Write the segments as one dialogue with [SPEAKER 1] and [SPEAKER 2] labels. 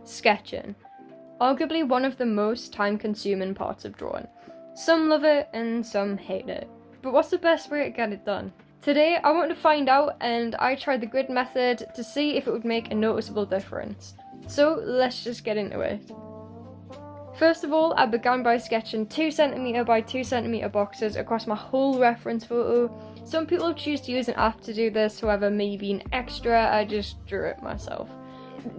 [SPEAKER 1] sketching. Arguably one of the most time-consuming parts of drawing. Some love it and some hate it. But what's the best way to get it done? Today I wanted to find out, and I tried the grid method to see if it would make a noticeable difference. So let's just get into it. First of all, I began by sketching 2cm by 2cm boxes across my whole reference photo. Some people choose to use an app to do this, however, me being extra, I just drew it myself.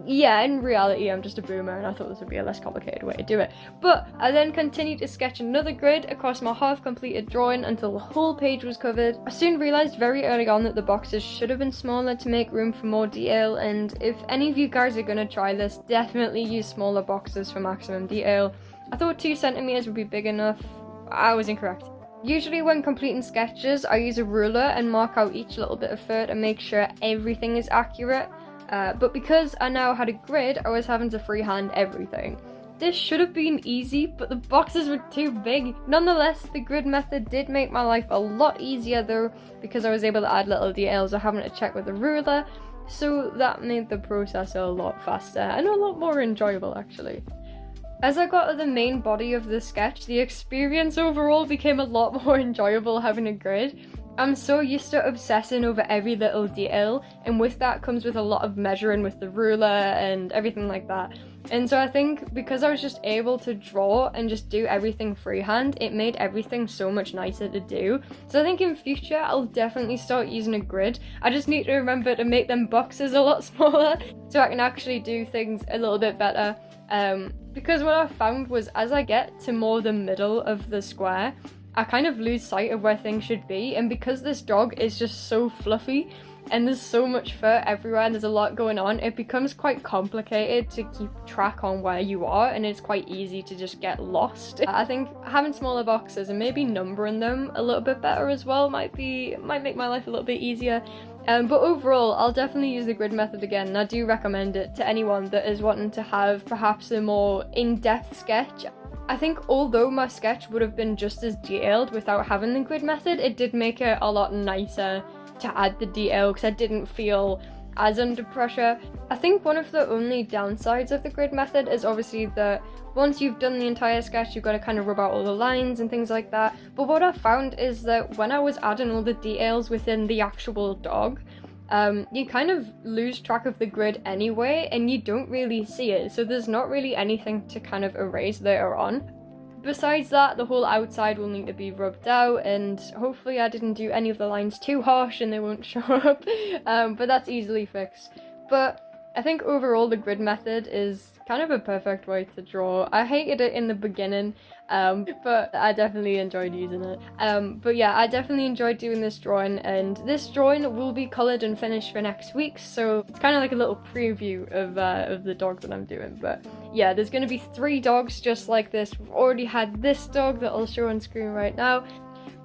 [SPEAKER 1] Yeah, in reality, I'm just a boomer and I thought this would be a less complicated way to do it. But I then continued to sketch another grid across my half-completed drawing until the whole page was covered. I soon realised very early on that the boxes should have been smaller to make room for more detail, and if any of you guys are going to try this, definitely use smaller boxes for maximum detail. I thought 2cm would be big enough. I was incorrect. Usually when completing sketches, I use a ruler and mark out each little bit of fur to make sure everything is accurate. But because I now had a grid, I was having to freehand everything. This should have been easy, but the boxes were too big. Nonetheless, the grid method did make my life a lot easier though, because I was able to add little details without having to check with a ruler, so that made the process a lot faster and a lot more enjoyable actually. As I got to the main body of the sketch, the experience overall became a lot more enjoyable having a grid. I'm so used to obsessing over every little detail, and with that comes with a lot of measuring with the ruler and everything like that. And so I think because I was just able to draw and just do everything freehand, it made everything so much nicer to do. So I think in future I'll definitely start using a grid. I just need to remember to make them boxes a lot smaller so I can actually do things a little bit better. Because what I found was as I get to more the middle of the square, I kind of lose sight of where things should be, and because this dog is just so fluffy and there's so much fur everywhere and there's a lot going on, it becomes quite complicated to keep track on where you are, and it's quite easy to just get lost. I think having smaller boxes and maybe numbering them a little bit better as well might make my life a little bit easier. But overall, I'll definitely use the grid method again, and I do recommend it to anyone that is wanting to have perhaps a more in-depth sketch. I think although my sketch would have been just as detailed without having the grid method, it did make it a lot nicer to add the detail because I didn't feel as under pressure. I think one of the only downsides of the grid method is obviously that once you've done the entire sketch, you've got to kind of rub out all the lines and things like that. But what I found is that when I was adding all the details within the actual dog, you kind of lose track of the grid anyway, and you don't really see it, so there's not really anything to kind of erase later on. Besides that, the whole outside will need to be rubbed out, and hopefully I didn't do any of the lines too harsh and they won't show up, but that's easily fixed. But I think overall the grid method is kind of a perfect way to draw. I hated it in the beginning, but I definitely enjoyed using it. But yeah, I definitely enjoyed doing this drawing, and this drawing will be coloured and finished for next week, so it's kind of like a little preview of the dog that I'm doing. But yeah, there's going to be 3 dogs just like this. We've already had this dog that I'll show on screen right now.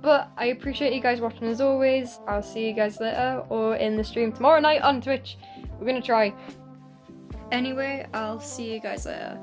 [SPEAKER 1] But I appreciate you guys watching as always. I'll see you guys later, or in the stream tomorrow night on Twitch. We're gonna try. Anyway, I'll see you guys later.